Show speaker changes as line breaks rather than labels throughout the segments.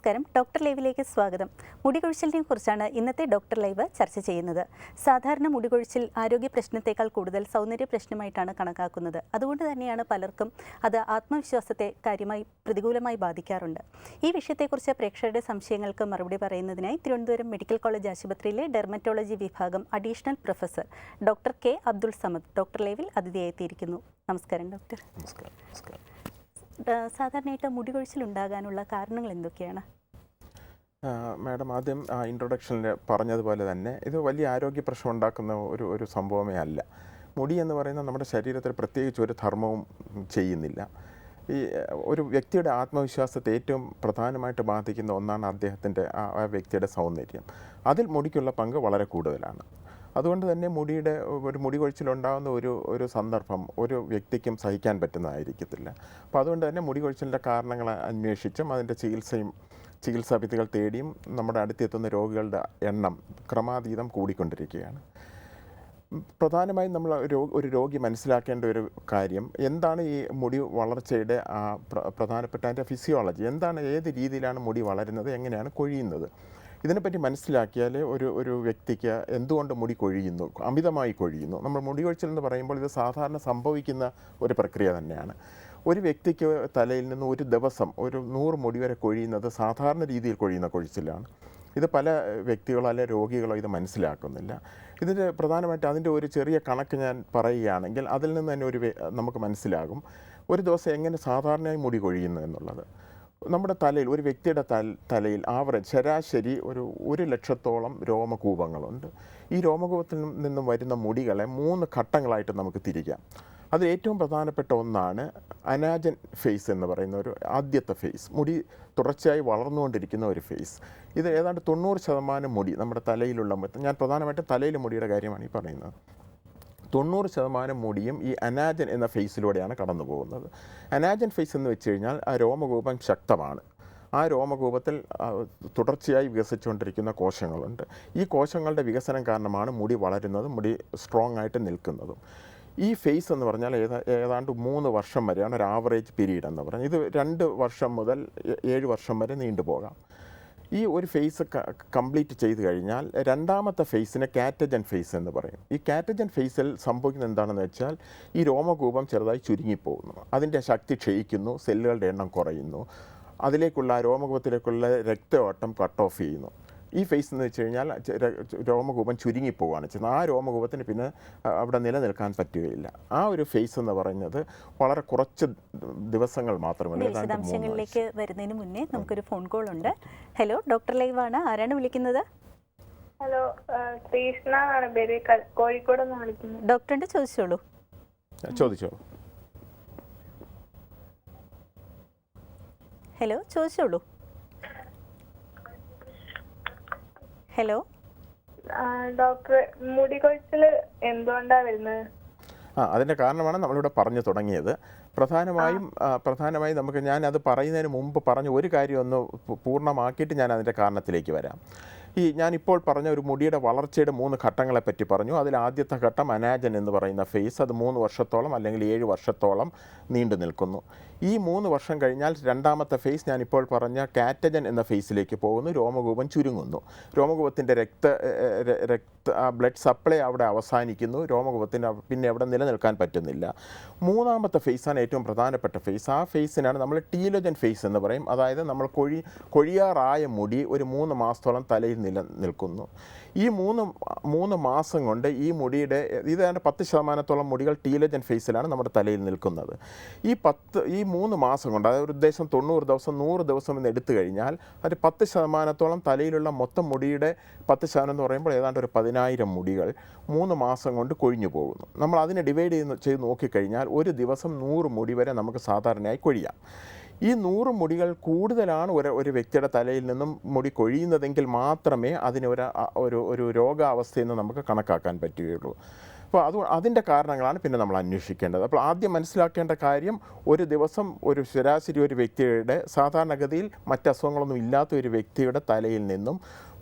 നമസ്കാരം. ഡോക്ടർ ലൈവിലേക്ക് സ്വാഗതം. മുടികൊഴിച്ചിലിനെ കുറിച്ചാണ് ഇന്നത്തെ ഡോക്ടർ ലൈവ് ചർച്ച ചെയ്യുന്നത്. സാധാരണ മുടികൊഴിച്ചിൽ ആരോഗ്യ പ്രശ്നത്തേക്കാൾ കൂടുതൽ സൗന്ദര്യ പ്രശ്നമായിട്ടാണ് കണക്കാക്കുന്നത്. അതുകൊണ്ട് തന്നെയാണ് പലർക്കും അത് ആത്മവിശ്വാസത്തെ കാര്യമായി പ്രതികൂലമായി ബാധിക്കാറുണ്ട്. ഈ വിഷയത്തെക്കുറിച്ച് പ്രേക്ഷകരുടെ സംശയങ്ങൾക്ക് മറുപടി പറയുന്നതിനായി തിരുവനന്തപുരം മെഡിക്കൽ കോളേജ് ആശുപത്രിയിലെ ഡെർമറ്റോളജി വിഭാഗം additional professor doctor K Abdul Samad doctor ലൈവിൽ അതിഥിയായെത്തിയിരിക്കുന്നു. നമസ്കാരം ഡോക്ടർ. സാധാരണയായിട്ട് മുടികൊഴിച്ചിൽ ഉണ്ടാകാനുള്ള കാരണങ്ങൾ എന്തൊക്കെയാണ്?
മാഡം, ആദ്യം ഇൻട്രൊഡക്ഷനിൽ പറഞ്ഞതുപോലെ തന്നെ ഇത് വലിയ ആരോഗ്യ പ്രശ്നം ഉണ്ടാക്കുന്ന ഒരു സംഭവമേ അല്ല. മുടി എന്ന് പറയുന്നത് നമ്മുടെ ശരീരത്തിൽ പ്രത്യേകിച്ച് ഒരു ധർമ്മവും ചെയ്യുന്നില്ല. ഈ ഒരു വ്യക്തിയുടെ ആത്മവിശ്വാസത്തെ ഏറ്റവും പ്രധാനമായിട്ട് ബാധിക്കുന്ന ഒന്നാണ് അദ്ദേഹത്തിൻ്റെ ആ വ്യക്തിയുടെ സൗന്ദര്യം. അതിൽ മുടിക്കുള്ള പങ്ക് വളരെ കൂടുതലാണ്. അതുകൊണ്ട് തന്നെ മുടി കൊഴിച്ചിലുണ്ടാകുന്ന ഒരു സന്ദർഭം ഒരു വ്യക്തിക്കും സഹിക്കാൻ പറ്റുന്നതായിരിക്കത്തില്ല. അപ്പോൾ അതുകൊണ്ട് തന്നെ മുടി കൊഴിച്ചിലിൻ്റെ കാരണങ്ങൾ അന്വേഷിച്ചും അതിൻ്റെ ചികിത്സാ വിധികൾ തേടിയും നമ്മുടെ അടുത്തെത്തുന്ന രോഗികളുടെ എണ്ണം ക്രമാതീതം കൂടിക്കൊണ്ടിരിക്കുകയാണ്. പ്രധാനമായും നമ്മൾ ഒരു രോഗി മനസ്സിലാക്കേണ്ട ഒരു കാര്യം എന്താണ് ഈ മുടി വളർച്ചയുടെ പ്രധാനപ്പെട്ട അതിൻ്റെ ഫിസിയോളജി എന്താണ്, ഏത് രീതിയിലാണ് മുടി വളരുന്നത്, എങ്ങനെയാണ് കൊഴിയുന്നത്, ഇതിനെപ്പറ്റി മനസ്സിലാക്കിയാൽ ഒരു വ്യക്തിക്ക് എന്തുകൊണ്ട് മുടി കൊഴിയുന്നു, അമിതമായി കൊഴിയുന്നു. നമ്മൾ മുടി കൊഴിച്ചിൽ എന്ന് പറയുമ്പോൾ ഇത് സാധാരണ സംഭവിക്കുന്ന ഒരു പ്രക്രിയ തന്നെയാണ്. ഒരു വ്യക്തിക്ക് തലയിൽ നിന്ന് ഒരു ദിവസം 100 മുടി വരെ കൊഴിയുന്നത് സാധാരണ രീതിയിൽ കൊഴിയുന്ന കൊഴിച്ചിലാണ്. ഇത് പല വ്യക്തികളോ അല്ലെ രോഗികളോ ഇത് മനസ്സിലാക്കുന്നില്ല. ഇതിൻ്റെ പ്രധാനമായിട്ട് അതിൻ്റെ ഒരു ചെറിയ കണക്ക് ഞാൻ പറയുകയാണെങ്കിൽ അതിൽ നിന്ന് തന്നെ നമുക്ക് മനസ്സിലാകും ഒരു ദിവസം എങ്ങനെ സാധാരണയായി മുടി കൊഴിയുന്നു എന്നുള്ളത്. നമ്മുടെ തലയിൽ ഒരു വ്യക്തിയുടെ തലയിൽ ശരാശരി 1,00,000-ഓളം രോമകൂപങ്ങളുണ്ട്. ഈ രോമകൂപത്തിൽ നിന്നും വരുന്ന മുടികളെ 3 ഘട്ടങ്ങളായിട്ട് നമുക്ക് തിരിക്കാം. അതിൽ ഏറ്റവും പ്രധാനപ്പെട്ട ഒന്നാണ് അനാജൻ ഫേസ് എന്ന് പറയുന്ന ആദ്യത്തെ ഫേസ്, മുടി തുടർച്ചയായി വളർന്നുകൊണ്ടിരിക്കുന്ന ഒരു ഫേസ്. ഇത് ഏതാണ്ട് 90% മുടി നമ്മുടെ തലയിലുള്ള, ഞാൻ പ്രധാനമായിട്ടും തലയിലെ മുടിയുടെ കാര്യമാണ് ഈ പറയുന്നത്, 90% മുടിയും ഈ അനാജൻ എന്ന ഫേസിലൂടെയാണ് കടന്നു പോകുന്നത്. അനാജൻ ഫേസ് എന്ന് വെച്ച് കഴിഞ്ഞാൽ ആ രോമകൂപം ശക്തമാണ്. ആ രോമകൂപത്തിൽ തുടർച്ചയായി വികസിച്ചുകൊണ്ടിരിക്കുന്ന കോശങ്ങളുണ്ട്. ഈ കോശങ്ങളുടെ വികസനം കാരണമാണ് മുടി വളരുന്നതും മുടി സ്ട്രോങ് ആയിട്ട് നിൽക്കുന്നതും. ഈ ഫേസ് എന്ന് പറഞ്ഞാൽ ഏതാണ്ട് 3 വർഷം വരെയാണ് ഒരു ആവറേജ് പീരീഡ് എന്ന് പറഞ്ഞാൽ. ഇത് 2 വർഷം മുതൽ 7 വർഷം വരെ നീണ്ടുപോകാം. ഈ ഒരു ഫേസ് കംപ്ലീറ്റ് ചെയ്ത് കഴിഞ്ഞാൽ രണ്ടാമത്തെ ഫേസിനെ കാറ്റജൻ ഫേസ് എന്ന് പറയും. ഈ കാറ്റജൻ ഫേസിൽ സംഭവിക്കുന്നത് എന്താണെന്ന് വെച്ചാൽ ഈ രോമകൂപം ചെറുതായി ചുരുങ്ങിപ്പോകുന്നു, അതിൻ്റെ ശക്തി ക്ഷയിക്കുന്നു, സെല്ലുകളുടെ എണ്ണം കുറയുന്നു, അതിലേക്കുള്ള രോമകൂപത്തിലേക്കുള്ള രക്തയോട്ടം കട്ട് ഓഫ് ചെയ്യുന്നു. ഈ ഫേസ് എന്ന് വെച്ച് കഴിഞ്ഞാൽ രോമകൂപം ചുരുങ്ങിപ്പോവുകയാണ് ചെയ്യുന്നത്. ആ രോമകൂപത്തിന് പിന്നെ അവിടെ നിലനിൽക്കാൻ പറ്റുകയില്ല. ആ ഒരു ഫേസ് എന്ന് പറയുന്നത് വളരെ കുറച്ച് ദിവസങ്ങൾ മാത്രമല്ല.
വിശദാംശങ്ങളിലേക്ക് വരുന്നതിന് മുന്നേ നമുക്കൊരു ഫോൺ കോൾ ഉണ്ട്. ഹലോ, ഡോക്ടർ ലൈവ് ആണ്. ആരാണ് വിളിക്കുന്നത്?
ഹലോ, കൃഷ്ണ ആണ് പേര്, കോഴിക്കോട് നിന്ന് വിളിക്കുന്നത്.
ഡോക്ടറിന്റെ ചോദിച്ചോളൂ. ഹലോ, ചോദിച്ചോളൂ. ഹലോ
ഡോക്ടർ, മുടി കൊഴിച്ചില് എന്തുകൊണ്ടാണ് വരുന്നത്?
അതിൻ്റെ കാരണമാണ് നമ്മളിവിടെ പറഞ്ഞു തുടങ്ങിയത്. പ്രധാനമായും ഞാൻ അത് പറയുന്നതിന് മുമ്പ് പറഞ്ഞ ഒരു കാര്യം ഒന്ന് പൂർണ്ണമാക്കിയിട്ട് ഞാൻ അതിൻ്റെ കാരണത്തിലേക്ക് വരാം. ഞാനിപ്പോൾ പറഞ്ഞ ഒരു മുടിയുടെ വളർച്ചയുടെ 3 ഘട്ടങ്ങളെ പറ്റി പറഞ്ഞു. അതിൽ ആദ്യത്തെ ഘട്ടം അനാജൻ എന്ന് പറയുന്ന ഫേസ്, അത് 3 വർഷത്തോളം അല്ലെങ്കിൽ 7 വർഷത്തോളം നീണ്ടു നിൽക്കുന്നു. ഈ 3 വർഷം കഴിഞ്ഞാൽ രണ്ടാമത്തെ ഫേസ് ഞാനിപ്പോൾ പറഞ്ഞ കാറ്റജൻ എന്ന ഫേസിലേക്ക് പോകുന്നു. രോമകൂപം ചുരുങ്ങുന്നു, രോമകൂപത്തിൻ്റെ ബ്ലഡ് സപ്ലൈ അവിടെ അവസാനിക്കുന്നു, രോമകൂപത്തിന് പിന്നെ അവിടെ നിലനിൽക്കാൻ പറ്റുന്നില്ല. മൂന്നാമത്തെ ഫേസാണ് ഏറ്റവും പ്രധാനപ്പെട്ട ഫേസ്. ആ ഫേസിനാണ് നമ്മൾ ടീലോജൻ ഫേസ് എന്ന് പറയും. അതായത് നമ്മൾ കൊഴിയാറായ മുടി ഒരു 3 മാസത്തോളം തലയിൽ നിൽക്കുന്നു. ഈ 3 മാസം കൊണ്ട് ഈ മുടിയുടെ ഏതാണ്ട് 10% മുടികൾ ടീലോജൻ ഫേസിലാണ് നമ്മുടെ തലയിൽ നിൽക്കുന്നത്. ഈ 3 മാസം കൊണ്ട്, അതായത് ഉദ്ദേശം 90 ദിവസം 100 ദിവസം എന്ന് എടുത്തു കഴിഞ്ഞാൽ അത് 10% തലയിലുള്ള മൊത്തം മുടിയുടെ 10% എന്ന് പറയുമ്പോൾ ഏതാണ്ട് ഒരു 10,000 മുടികൾ 3 മാസം കൊണ്ട് കൊഴിഞ്ഞു പോകുന്നു. നമ്മൾ അതിനെ ഡിവൈഡ് ചെയ്ത് നോക്കിക്കഴിഞ്ഞാൽ ഒരു ദിവസം 100 മുടി വരെ നമുക്ക് സാധാരണയായി കൊഴിയാം. ഈ 100 മുടികൾ കൂടുതലാണ് ഒരു വ്യക്തിയുടെ തലയിൽ നിന്നും മുടി കൊഴിയുന്നതെങ്കിൽ മാത്രമേ അതിന് ഒരു രോഗാവസ്ഥയെന്ന് നമുക്ക് കണക്കാക്കാൻ പറ്റുകയുള്ളൂ. അപ്പോൾ അതിൻ്റെ കാരണങ്ങളാണ് പിന്നെ നമ്മൾ അന്വേഷിക്കേണ്ടത്. അപ്പോൾ ആദ്യം മനസ്സിലാക്കേണ്ട കാര്യം, ഒരു ദിവസം ശരാശരി ഒരു വ്യക്തിയുടെ, സാധാരണഗതിയിൽ മറ്റ് അസുഖങ്ങളൊന്നും ഇല്ലാത്ത ഒരു വ്യക്തിയുടെ തലയിൽ നിന്നും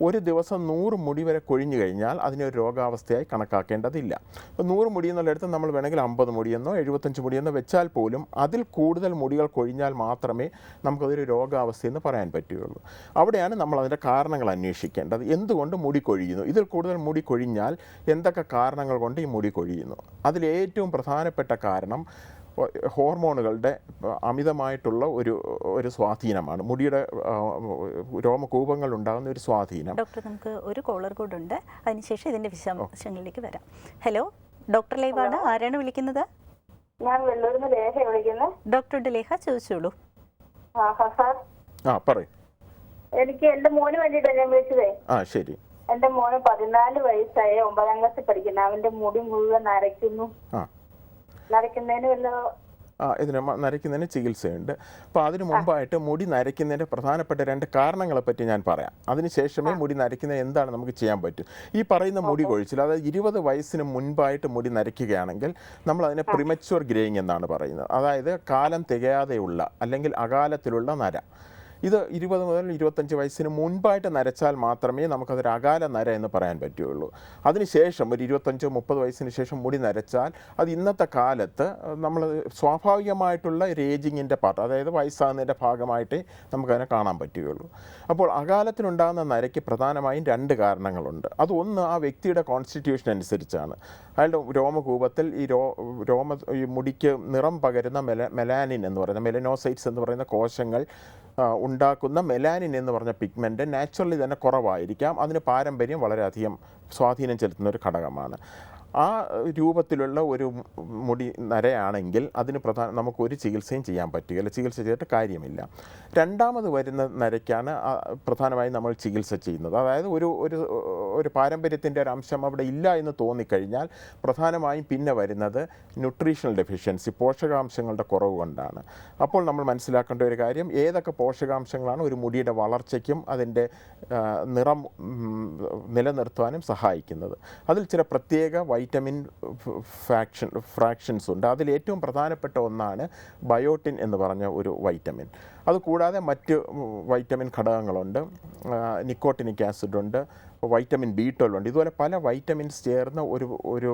ഒരു ദിവസം 100 മുടി വരെ കൊഴിഞ്ഞു കഴിഞ്ഞാൽ അതിനൊരു രോഗാവസ്ഥയായി കണക്കാക്കേണ്ടതില്ല. അപ്പോൾ 100 മുടി എന്നുള്ളിടത്ത് നമ്മൾ വേണമെങ്കിൽ 50 മുടിയെന്നോ 75 മുടിയെന്നോ വെച്ചാൽ പോലും അതിൽ കൂടുതൽ മുടികൾ കൊഴിഞ്ഞാൽ മാത്രമേ നമുക്കതൊരു രോഗാവസ്ഥയെന്ന് പറയാൻ പറ്റുകയുള്ളൂ. അവിടെയാണ് നമ്മൾ അതിൻ്റെ കാരണങ്ങൾ അന്വേഷിക്കേണ്ടത്. എന്തുകൊണ്ട് മുടി കൊഴിയുന്നു, ഇതിൽ കൂടുതൽ മുടി കൊഴിഞ്ഞാൽ എന്തൊക്കെ കാരണങ്ങൾ കൊണ്ട് ഈ മുടി കൊഴിയുന്നു? അതിലേറ്റവും പ്രധാനപ്പെട്ട കാരണം ഹോർമോണുകളുടെ അമിതമായിട്ടുള്ള ഒരു സ്വാധീനമാണ്, മുടിയുടെ രോമകൂപങ്ങൾ ഉണ്ടാകുന്ന ഒരു സ്വാധീനം.
ഡോക്ടർ, നമുക്ക് ഒരു കോളർ കൂടെ ഉണ്ട്, അതിനുശേഷം ഇതിൻ്റെ വിശദാംശങ്ങളിലേക്ക് വരാം. ഹലോ, ഡോക്ടർ ലൈവാണ്, ആരാണ് വിളിക്കുന്നത്?
ഞാൻ വെള്ളൂരിൽ നിന്ന് ലേഖ വിളിക്കുന്നത്.
ഡോക്ടറുടെ ലേഖ, ചോദിച്ചോളൂ.
സാർ,
പറയൂ.
എനിക്ക് എന്റെ മോന് വേണ്ടിയിട്ടാണ് ഞാൻ വിളിച്ചതേ.
ശരി.
എന്റെ മോന് 14 വയസ്സായ 9ാം ക്ലാസ്സിൽ പഠിക്കുന്ന, അവന്റെ മുടി മുഴുവൻ നരയ്ക്കുന്നു. നരയ്ക്കുന്നതിന് വല്ല
ഇതിന് നരയ്ക്കുന്നതിന് ചികിത്സയുണ്ട്. അപ്പോൾ അതിന് മുമ്പായിട്ട് മുടി നരയ്ക്കുന്നതിൻ്റെ പ്രധാനപ്പെട്ട 2 കാരണങ്ങളെ പറ്റി ഞാൻ പറയാം. അതിനുശേഷമേ മുടി നരയ്ക്കുന്നത് എന്താണ് നമുക്ക് ചെയ്യാൻ പറ്റും. ഈ പറയുന്ന മുടി കൊഴിച്ചിൽ, അതായത് 20 വയസ്സിന് മുൻപായിട്ട് മുടി നരയ്ക്കുകയാണെങ്കിൽ നമ്മൾ അതിനെ പ്രിമച്വർ ഗ്രേയിങ് എന്നാണ് പറയുന്നത്. അതായത് കാലം തികയാതെയുള്ള അല്ലെങ്കിൽ അകാലത്തിലുള്ള നര. ഇത് 20 മുതൽ 25 വയസ്സിന് മുൻപായിട്ട് നരച്ചാൽ മാത്രമേ നമുക്കതൊരു അകാല നര എന്ന് പറയാൻ പറ്റുകയുള്ളൂ. അതിനുശേഷം ഒരു 25-30 വയസ്സിന് ശേഷം മുടി നരച്ചാൽ അത് ഇന്നത്തെ കാലത്ത് നമ്മൾ സ്വാഭാവികമായിട്ടുള്ള ഒരു ഏജിങ്ങിൻ്റെ പാർട്ട്, അതായത് വയസ്സാകുന്നതിൻ്റെ ഭാഗമായിട്ടേ നമുക്കതിനെ കാണാൻ പറ്റുകയുള്ളൂ. അപ്പോൾ അകാലത്തിനുണ്ടാകുന്ന നരയ്ക്ക് പ്രധാനമായും 2 കാരണങ്ങളുണ്ട്. അതൊന്ന് ആ വ്യക്തിയുടെ കോൺസ്റ്റിറ്റ്യൂഷൻ അനുസരിച്ചാണ്. അയാളുടെ രോമകൂപത്തിൽ ഈ മുടിക്ക് നിറം പകരുന്ന മെലാനിൻ എന്ന് പറയുന്ന മെലനോസൈറ്റ്സ് എന്ന് പറയുന്ന കോശങ്ങൾ ഉണ്ടാക്കുന്ന മെലാനിൻ എന്ന് പറഞ്ഞ പിഗ്മെൻറ്റ് നാച്ചുറലി തന്നെ കുറവായിരിക്കാം. അതിന് പാരമ്പര്യം വളരെയധികം സ്വാധീനം ചെലുത്തുന്ന ഒരു ഘടകമാണ്. ആ രൂപത്തിലുള്ള ഒരു മുടി നരയാണെങ്കിൽ അതിന് നമുക്കൊരു ചികിത്സയും ചെയ്യാൻ പറ്റുകയില്ല, ചികിത്സ ചെയ്തിട്ട് കാര്യമില്ല. രണ്ടാമത് വരുന്ന നരയ്ക്കാണ് പ്രധാനമായും നമ്മൾ ചികിത്സ ചെയ്യുന്നത്. അതായത് ഒരു പാരമ്പര്യത്തിൻ്റെ ഒരു അംശം അവിടെ ഇല്ല എന്ന് തോന്നിക്കഴിഞ്ഞാൽ പ്രധാനമായും പിന്നെ വരുന്നത് ന്യൂട്രീഷണൽ ഡെഫിഷ്യൻസി, പോഷകാംശങ്ങളുടെ കുറവ് കൊണ്ടാണ്. അപ്പോൾ നമ്മൾ മനസ്സിലാക്കേണ്ട ഒരു കാര്യം, ഏതൊക്കെ പോഷകാംശങ്ങളാണ് ഒരു മുടിയുടെ വളർച്ചയ്ക്കും അതിൻ്റെ നിറം നിലനിർത്താനും സഹായിക്കുന്നത്. അതിൽ ചില പ്രത്യേക വൈറ്റമിൻ ഫ്രാക്ഷൻസ് ഉണ്ട്. അതിൽ ഏറ്റവും പ്രധാനപ്പെട്ട ഒന്നാണ് ബയോട്ടിൻ എന്ന് പറഞ്ഞ ഒരു വൈറ്റമിൻ. അതുകൂടാതെ മറ്റ് വൈറ്റമിൻ ഘടകങ്ങളുണ്ട്, നിക്കോട്ടിനിക് ആസിഡ് ഉണ്ട്, വൈറ്റമിൻ B12 ഉണ്ട്. ഇതുപോലെ പല വൈറ്റമിൻസ് ചേർന്ന ഒരു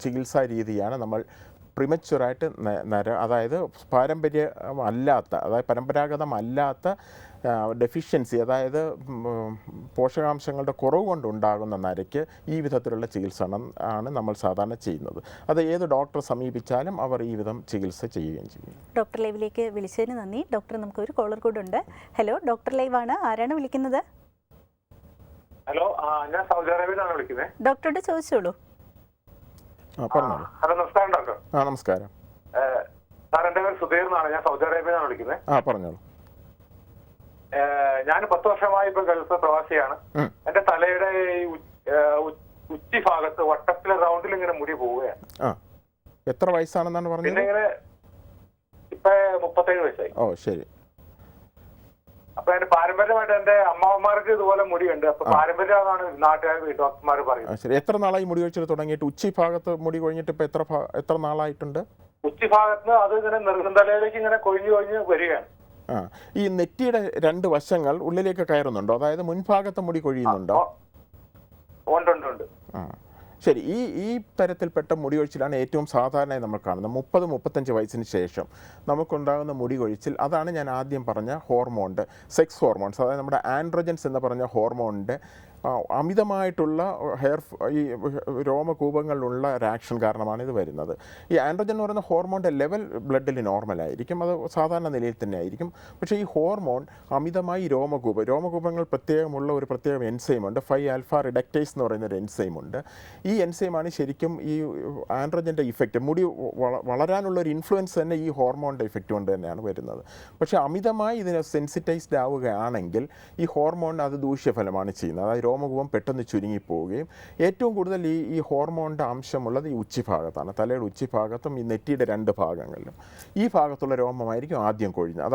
ചികിത്സാ രീതിയാണ് നമ്മൾ പ്രിമച്വറായിട്ട് അതായത് പരമ്പരാഗതമല്ലാത്ത ഡെഫിഷ്യൻസി, അതായത് പോഷകാംശങ്ങളുടെ കുറവ് കൊണ്ടുണ്ടാകുന്ന നരയ്ക്ക് ഈ വിധത്തിലുള്ള ചികിത്സ ആണ് നമ്മൾ സാധാരണ ചെയ്യുന്നത്. അത് ഏത് ഡോക്ടറെ സമീപിച്ചാലും അവർ ഈ വിധം ചികിത്സ ചെയ്യുകയും ചെയ്യും.
ഡോക്ടർ ലൈവിലേക്ക് വിളിച്ചതിന് നന്ദി. ഡോക്ടർ, നമുക്ക് ഒരു കോളർ കൂടെ ഉണ്ട്. ഹലോ, ഡോക്ടർ ലൈവാണ്, ആരാണ് വിളിക്കുന്നത്?
ഹലോ, ഞാൻ സൗദി അറേബ്യയിൽ നിന്നാണ് വിളിക്കുന്നത്.
ഡോക്ടറോട് ചോദിച്ചോളൂ.
ഹലോ, നമസ്കാരം ഡോക്ടർ.
നമസ്കാരം
സാർ, എൻ്റെ പേര് സുധീർ എന്നാണ്, ഞാൻ സൗദി അറേബ്യയിൽ നിന്നാണ് വിളിക്കുന്നത്.
പറഞ്ഞോളൂ.
ഞാൻ 10 വർഷമായി ഇപ്പൊ ഗൾഫ് പ്രവാസിയാണ്. എന്റെ തലയുടെ ഉച്ചി ഭാഗത്ത് വട്ടത്തിലെ റൗണ്ടിൽ ഇങ്ങനെ മുടി പോവുകയാണ്.
എത്ര വയസ്സാണെന്നാണ് പറഞ്ഞത്?
പിന്നെ ഇങ്ങനെ ഇപ്പൊ 37 വയസ്സായി.
ശരി.
അപ്പൊ എന്റെ പാരമ്പര്യമായിട്ട് എന്റെ അമ്മമാർക്ക് ഇതുപോലെ മുടിയുണ്ട്. അപ്പൊ പാരമ്പര്യമാണ് നാട്ടുകാർ ഡോക്ടർമാർ പറയുന്നത്.
ശരി. എത്ര നാളായി മുടി കൊഴിച്ചിൽ തുടങ്ങിയിട്ട്? ഉച്ചി ഭാഗത്ത് മുടി കൊഴിഞ്ഞിട്ട് ഇപ്പൊ എത്ര നാളായിട്ടുണ്ട്?
ഉച്ചി ഭാഗത്ത് അത് ഇങ്ങനെ നെറുകന്തലയിലേക്ക് ഇങ്ങനെ കൊഴിഞ്ഞു വരികയാണ്.
ഈ നെറ്റിയുടെ 2 വശങ്ങൾ ഉള്ളിലേക്ക് കയറുന്നുണ്ടോ? അതായത് മുൻഭാഗത്ത് മുടി കൊഴിയുന്നുണ്ടോ?
ഉണ്ട്.
ശരി. ഈ തരത്തിൽപ്പെട്ട മുടി കൊഴിച്ചിലാണ് ഏറ്റവും സാധാരണയായി നമ്മൾ കാണുന്നത്. 30-35 വയസ്സിന് ശേഷം നമുക്കുണ്ടാകുന്ന മുടി കൊഴിച്ചിൽ, അതാണ് ഞാൻ ആദ്യം പറഞ്ഞ ഹോർമോണിൻ്റെ, സെക്സ് ഹോർമോൺസ്, അതായത് നമ്മുടെ ആൻഡ്രോജൻസ് എന്ന് പറഞ്ഞ ഹോർമോണിൻ്റെ അമിതമായിട്ടുള്ള ഈ രോമകൂപങ്ങളിലുള്ള ആക്ഷൻ കാരണമാണ് ഇത് വരുന്നത്. ഈ ആൻഡ്രോജൻ എന്ന് പറയുന്ന ഹോർമോണിൻ്റെ ലെവൽ ബ്ലഡിൽ നോർമലായിരിക്കും, അത് സാധാരണ നിലയിൽ തന്നെ ആയിരിക്കും. പക്ഷേ ഈ ഹോർമോൺ അമിതമായി രോമകൂപങ്ങൾ പ്രത്യേകമുള്ള ഒരു പ്രത്യേക എൻസൈമുണ്ട്, 5-ആൽഫ റിഡക്റ്റേസ് എന്ന് പറയുന്ന ഒരു എൻസൈമുണ്ട്. ഈ എൻസൈമാണ് ശരിക്കും ഈ ആൻഡ്രോജൻ്റെ ഇഫക്റ്റ്, മുടി വളരാനുള്ള ഒരു ഇൻഫ്ലുവൻസ് തന്നെ ഈ ഹോർമോണിൻ്റെ ഇഫക്റ്റ് കൊണ്ട് തന്നെയാണ് വരുന്നത്. പക്ഷേ അമിതമായി ഇതിന് സെൻസിറ്റൈസ്ഡ് ആവുകയാണെങ്കിൽ ഈ ഹോർമോൺ അത് ദൂഷ്യഫലമാണ് ചെയ്യുന്നത്. അതായത് രോമകൂപം പെട്ടെന്ന് ചുരുങ്ങിപ്പോവുകയും ഏറ്റവും കൂടുതൽ ഈ ഹോർമോണിൻ്റെ അംശമുള്ളത് ഈ ഉച്ചിഭാഗത്താണ്, തലയുടെ ഉച്ചിഭാഗത്തും ഈ നെറ്റിയുടെ 2 ഭാഗങ്ങളിലും. ഈ ഭാഗത്തുള്ള രോമമായിരിക്കും ആദ്യം കൊഴിഞ്ഞത്.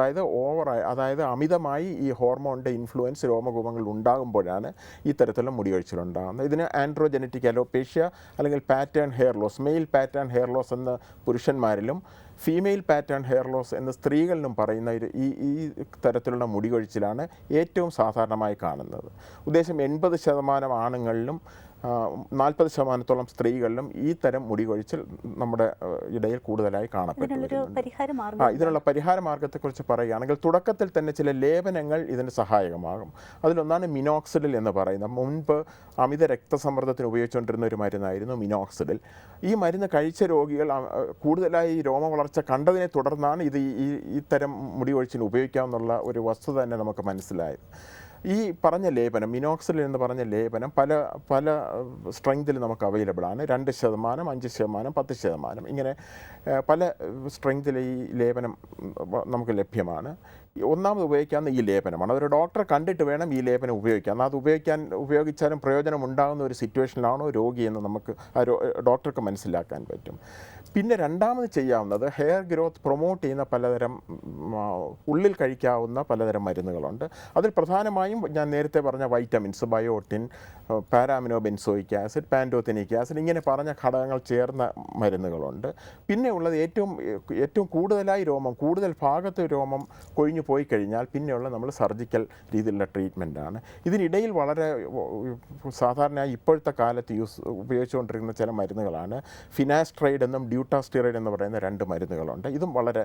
അതായത് അമിതമായി ഈ ഹോർമോണിൻ്റെ ഇൻഫ്ലുവൻസ് രോമകൂപങ്ങളിൽ ഉണ്ടാകുമ്പോഴാണ് ഈ തരത്തിലുള്ള മുടി കൊഴിച്ചിലുണ്ടാകുന്നത്. ഇതിന് ആൻഡ്രോജനറ്റിക് അലോപേഷ്യ അല്ലെങ്കിൽ pattern hair loss, male pattern hair loss എന്ന പുരുഷന്മാരിലും ഫീമെയിൽ പാറ്റേൺ ഹെയർ ലോസ് എന്ന് സ്ത്രീകളിലും പറയുന്ന ഈ തരത്തിലുള്ള മുടി കൊഴിച്ചിലാണ് ഏറ്റവും സാധാരണമായി കാണുന്നത്. ഉദ്ദേശം 80% ആണുങ്ങളിലും 40% സ്ത്രീകളിലും ഈ തരം മുടി കൊഴിച്ചിൽ നമ്മുടെ ഇടയിൽ കൂടുതലായി കാണപ്പെട്ടു. ഇതിനുള്ള പരിഹാര മാർഗത്തെക്കുറിച്ച് പറയുകയാണെങ്കിൽ തുടക്കത്തിൽ തന്നെ ചില ലേപനങ്ങൾ ഇതിന് സഹായകമാകും. അതിലൊന്നാണ് മിനോക്സിഡിൽ എന്ന് പറയുന്നത്. മുൻപ് അമിത രക്തസമ്മർദ്ദത്തിന് ഉപയോഗിച്ചുകൊണ്ടിരുന്ന ഒരു മരുന്നായിരുന്നു മിനോക്സിഡിൽ. ഈ മരുന്ന് കഴിച്ച രോഗികൾ കൂടുതലായി രോമ വളർച്ച കണ്ടതിനെ തുടർന്നാണ് ഇത് ഈ തരം മുടി കൊഴിച്ചിൽ ഉപയോഗിക്കാമെന്നുള്ള ഒരു വസ്തുത തന്നെ നമുക്ക് മനസ്സിലായത്. ഈ പറഞ്ഞ ലേപനം മിനോക്സിഡിൽ എന്ന് പറഞ്ഞ ലേപനം പല സ്ട്രെങ്തിൽ നമുക്ക് അവൈലബിൾ ആണ്. 2%, 5%, 10% ഇങ്ങനെ പല സ്ട്രെങ്തിൽ ഈ ലേപനം നമുക്ക് ലഭ്യമാണ്. ഒന്നാമത് ഉപയോഗിക്കാവുന്ന ഈ ലേപനമാണ്. അതൊരു ഡോക്ടറെ കണ്ടിട്ട് വേണം ഈ ലേപനം ഉപയോഗിക്കാൻ. അത് ഉപയോഗിച്ചാലും പ്രയോജനം ഉണ്ടാകുന്ന ഒരു സിറ്റുവേഷനിലാണോ രോഗിയെന്ന് നമുക്ക് ഡോക്ടർക്ക് മനസ്സിലാക്കാൻ പറ്റും. പിന്നെ രണ്ടാമത് ചെയ്യാവുന്നത് ഹെയർ ഗ്രോത്ത് പ്രൊമോട്ട് ചെയ്യുന്ന പലതരം ഉള്ളിൽ കഴിക്കാവുന്ന പലതരം മരുന്നുകളുണ്ട്. അതിൽ പ്രധാനമായും ഞാൻ നേരത്തെ പറഞ്ഞ vitamins, biotin, para amino benzoic acid, pantothenic acid ഇങ്ങനെ പറഞ്ഞ ഘടകങ്ങൾ ചേർന്ന മരുന്നുകളുണ്ട്. പിന്നെ ഉള്ളത് ഏറ്റവും കൂടുതലായി കൂടുതൽ ഭാഗത്ത് രോമം കൊഴിഞ്ഞു പോയി കഴിഞ്ഞാൽ പിന്നെയുള്ള നമ്മൾ സർജിക്കൽ രീതിയിലുള്ള ട്രീറ്റ്മെൻറ്റാണ്. ഇതിനിടയിൽ വളരെ സാധാരണയായി ഇപ്പോഴത്തെ കാലത്ത് ഉപയോഗിച്ചുകൊണ്ടിരിക്കുന്ന ചില മരുന്നുകളാണ് ഫിനാസ്ട്രൈഡ് എന്നും ഡ്യൂട്ടാസ്റ്റിറൈഡ് എന്ന് പറയുന്ന 2 മരുന്നുകളുണ്ട്. ഇതും വളരെ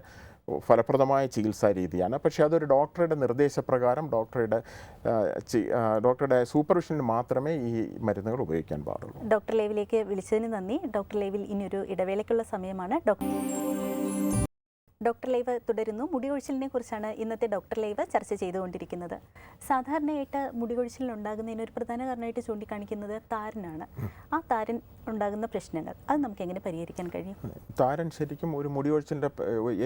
ഫലപ്രദമായ ചികിത്സാ രീതിയാണ്. പക്ഷേ അതൊരു ഡോക്ടറുടെ നിർദ്ദേശപ്രകാരം ഡോക്ടറുടെ സൂപ്പർവിഷനിൽ മാത്രമേ ഈ മരുന്നുകൾ ഉപയോഗിക്കാൻ പാടുള്ളൂ.
ഡോക്ടർ ലൈവിലേക്ക് വിളിച്ചതിന് നന്ദി. ഡോക്ടർ ലൈവിൽ ഇനിയൊരു ഇടവേളയ്ക്കുള്ള സമയമാണ്. ഡോക്ടർ ലൈവ് തുടരുന്നു. മുടികൊഴിച്ചിലിനെ കുറിച്ചാണ് ഇന്നത്തെ ഡോക്ടർ ലൈവ് ചർച്ച ചെയ്തുകൊണ്ടിരിക്കുന്നത്. സാധാരണയായിട്ട് മുടികൊഴിച്ചിലിനുണ്ടാകുന്നതിന് ഒരു പ്രധാന കാരണമായിട്ട് ചൂണ്ടിക്കാണിക്കുന്നത് താരനാണ്. ആ താരൻ ഉണ്ടാകുന്ന പ്രശ്നങ്ങൾ അത് നമുക്ക് എങ്ങനെ പരിഹരിക്കാൻ കഴിയും?
താരൻ ശരിക്കും ഒരു മുടികൊഴിച്ചിലിൻ്റെ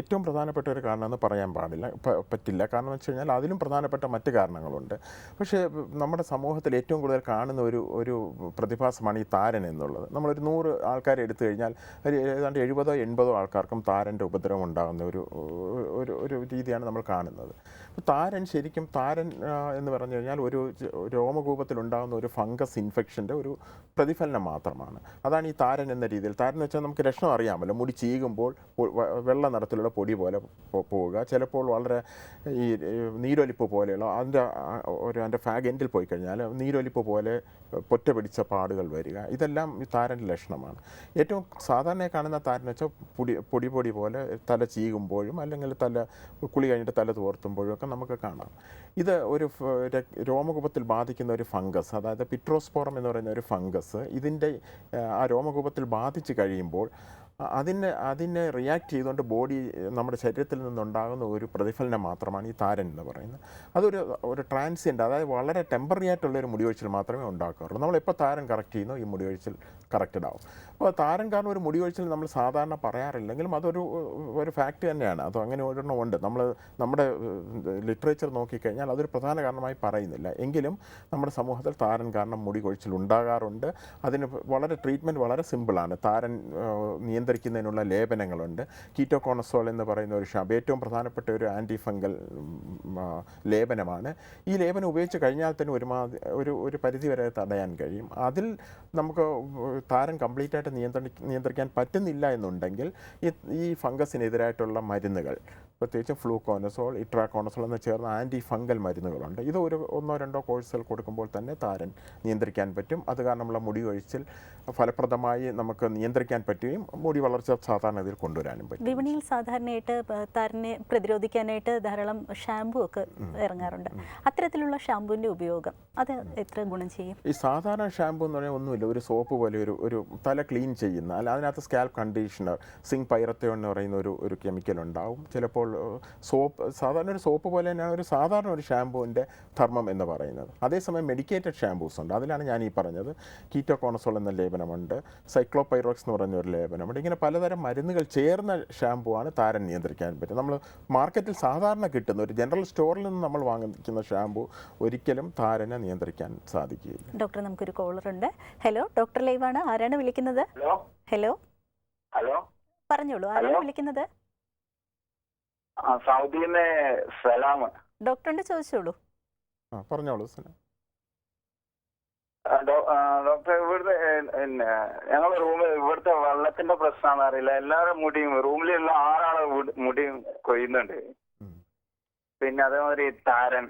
ഏറ്റവും പ്രധാനപ്പെട്ട ഒരു കാരണമെന്ന് പറയാൻ പറ്റില്ല. കാരണം എന്ന് വെച്ച് കഴിഞ്ഞാൽ അതിലും പ്രധാനപ്പെട്ട മറ്റ് കാരണങ്ങളുണ്ട്. പക്ഷേ നമ്മുടെ സമൂഹത്തിൽ ഏറ്റവും കൂടുതൽ കാണുന്ന ഒരു പ്രതിഭാസമാണ് ഈ താരൻ എന്നുള്ളത്. നമ്മളൊരു 100 ആൾക്കാരെ എടുത്തു കഴിഞ്ഞാൽ ഏതാണ്ട് 70-80 ആൾക്കാർക്കും താരൻ്റെ ഉപദ്രവം ഉണ്ടാകുന്ന ഒരു രീതിയാണ് നമ്മൾ കാണുന്നത്. താരൻ എന്ന് പറഞ്ഞു കഴിഞ്ഞാൽ ഒരു രോമകൂപത്തിലുണ്ടാകുന്ന ഒരു ഫംഗസ് ഇൻഫെക്ഷൻ്റെ ഒരു പ്രതിഫലനം മാത്രമാണ്. അതാണ് ഈ താരൻ എന്ന രീതിയിൽ. താരൻ എന്ന് വെച്ചാൽ നമുക്ക് ലക്ഷണം അറിയാമല്ലോ. മുടി ചീകുമ്പോൾ വെള്ള നിറത്തിലുള്ള പൊടി പോലെ പോവുക, ചിലപ്പോൾ വളരെ ഈ നീരൊലിപ്പ് പോലെയുള്ള അതിൻ്റെ ഫാഗ് എൻഡിൽ പോയി കഴിഞ്ഞാൽ നീരൊലിപ്പ് പോലെ പൊറ്റ പിടിച്ച പാടുകൾ വരിക, ഇതെല്ലാം ഈ താരൻ്റെ ലക്ഷണമാണ്. ഏറ്റവും സാധാരണയായി കാണുന്ന താരൻ വെച്ചാൽ പൊടി പോലെ തല ചീകുമ്പോഴും അല്ലെങ്കിൽ കുളി കഴിഞ്ഞിട്ട് തല തോർത്തുമ്പോഴും ഒക്കെ നമുക്ക് കാണാം. ഇത് ഒരു രോമകൂപത്തിൽ ബാധിക്കുന്ന ഒരു ഫംഗസ്, അതായത് പിട്രോസ്പോറം എന്ന് പറയുന്ന ഒരു ഫംഗസ് ഇതിൻ്റെ ആ രോമകൂപത്തിൽ ബാധിച്ച് കഴിയുമ്പോൾ അതിനെ റിയാക്ട് ചെയ്തുകൊണ്ട് ബോഡി നമ്മുടെ ശരീരത്തിൽ നിന്നുണ്ടാകുന്ന ഒരു പ്രതിഫലനം മാത്രമാണ് ഈ താരൻ എന്ന് പറയുന്നത്. അതൊരു ട്രാൻസിയൻ്റ്, അതായത് വളരെ ടെമ്പററി ആയിട്ടുള്ളൊരു മുടികൊഴിച്ചിൽ മാത്രമേ ഉണ്ടാക്കാറുള്ളൂ. നമ്മളെപ്പോൾ താരൻ കറക്റ്റ് ചെയ്യുന്നോ ഈ മുടികൊഴിച്ചിൽ കറക്റ്റഡ് ആവും. അപ്പോൾ താരൻ കാരണം ഒരു മുടികൊഴിച്ചിൽ നമ്മൾ സാധാരണ പറയാറില്ലെങ്കിലും അതൊരു ഫാക്റ്റ് തന്നെയാണ്. അത് അങ്ങനെ ഒരെണ്ണമുണ്ട്. നമ്മുടെ ലിറ്ററേച്ചർ നോക്കിക്കഴിഞ്ഞാൽ അതൊരു പ്രധാന കാരണമായി പറയുന്നില്ല. എങ്കിലും നമ്മുടെ സമൂഹത്തിൽ താരൻ കാരണം മുടികൊഴിച്ചിൽ ഉണ്ടാകാറുണ്ട്. അതിന് ട്രീറ്റ്മെൻറ്റ് വളരെ സിമ്പിളാണ്. താരൻ നിയന്ത്രിക്കുന്നതിനുള്ള ലേപനങ്ങളുണ്ട്. കീറ്റോകോണസോൾ എന്ന് പറയുന്ന ഒരു ഏറ്റവും പ്രധാനപ്പെട്ട ഒരു ആൻറ്റി ഫംഗൽ ലേപനമാണ്. ഈ ലേപനം ഉപയോഗിച്ച് കഴിഞ്ഞാൽ തന്നെ ഒരു പരിധി വരെ തടയാൻ കഴിയും. അതിൽ നമുക്ക് താരൻ കംപ്ലീറ്റ് ആയിട്ട് നിയന്ത്രിക്കാൻ പറ്റുന്നില്ല എന്നുണ്ടെങ്കിൽ ഈ ഫംഗസിനെതിരായിട്ടുള്ള മരുന്നുകൾ, പ്രത്യേകിച്ചും ഫ്ലൂക്കോണസോൾ, ഇട്രാക്കോണസോൾ എന്ന് ചേർന്ന ആൻറ്റി ഫംഗൽ മരുന്നുകളുണ്ട്. ഇത് 1-2 കോഴ്സുകൾ കൊടുക്കുമ്പോൾ തന്നെ താരൻ നിയന്ത്രിക്കാൻ പറ്റും. അത് കാരണമുള്ള മുടി കൊഴിച്ചിൽ ഫലപ്രദമായി നമുക്ക് നിയന്ത്രിക്കാൻ പറ്റുകയും മുടി വളർച്ച സാധാരണഗതിയിൽ കൊണ്ടുവരാനും പറ്റും.
വിപണിയിൽ സാധാരണയായിട്ട് താരനെ പ്രതിരോധിക്കാനായിട്ട് ധാരാളം ഷാമ്പു ഒക്കെ ഇറങ്ങാറുണ്ട്. അത്തരത്തിലുള്ള ഷാമ്പുവിൻ്റെ ഉപയോഗം അത് എത്ര ഗുണം ചെയ്യും?
ഈ സാധാരണ ഷാമ്പു എന്ന് പറഞ്ഞാൽ ഒന്നുമില്ല, ഒരു സോപ്പ് പോലെ ഒരു തല ക്ലീൻ ചെയ്യുന്ന, അതിനകത്ത് സ്കാൽപ്പ് കണ്ടീഷണർ, സിങ്ക് പൈറത്തോൺ എന്ന് പറയുന്ന ഒരു കെമിക്കൽ ഉണ്ടാവും. ചിലപ്പോൾ സാധാരണ ഒരു സോപ്പ് പോലെ തന്നെയാണ് സാധാരണ ഒരു ഷാമ്പുവിൻ്റെ ധർമ്മം എന്ന് പറയുന്നത്. അതേസമയം മെഡിക്കേറ്റഡ് ഷാമ്പൂസ് ഉണ്ട്. അതിലാണ് ഞാൻ ഈ പറഞ്ഞത്. കീറ്റോകോണസോൾ എന്ന ലേപനമുണ്ട്, സൈക്ലോപൈറോക്സ് എന്ന് പറഞ്ഞ ഒരു ലേപനമുണ്ട്. ഇങ്ങനെ പലതരം മരുന്നുകൾ ചേർന്ന ഷാമ്പു ആണ് താരൻ നിയന്ത്രിക്കാൻ പറ്റും. നമ്മൾ മാർക്കറ്റിൽ സാധാരണ കിട്ടുന്ന ഒരു ജനറൽ സ്റ്റോറിൽ നിന്ന് നമ്മൾ വാങ്ങിക്കുന്ന ഷാമ്പു ഒരിക്കലും താരനെ നിയന്ത്രിക്കാൻ സാധിക്കുകയില്ല.
ഡോക്ടർ, നമുക്കൊരു കോളർ ഉണ്ട്. ഹലോ, ഡോക്ടർ ലൈവാണ്. ആരാണ് വിളിക്കുന്നത്? ഹലോ, പറഞ്ഞോളൂ, ആരാണ് വിളിക്കുന്നത്?
സൗദിയിലെ സലാം.
ഡോക്ടറിന്റെ ചോദിച്ചോളൂ.
പറഞ്ഞോളൂ.
ഡോക്ടർ ഇവിടുത്തെ പിന്നെ ഞങ്ങളുടെ റൂമിൽ ഇവിടുത്തെ വെള്ളത്തിന്റെ പ്രശ്നമാണെന്ന് അറിയില്ല. എല്ലാവരും മുടിയും റൂമിലുള്ള 6 ആളെ മുടിയും കൊയ്യുന്നുണ്ട്. പിന്നെ അതേമാതിരി താരൻ.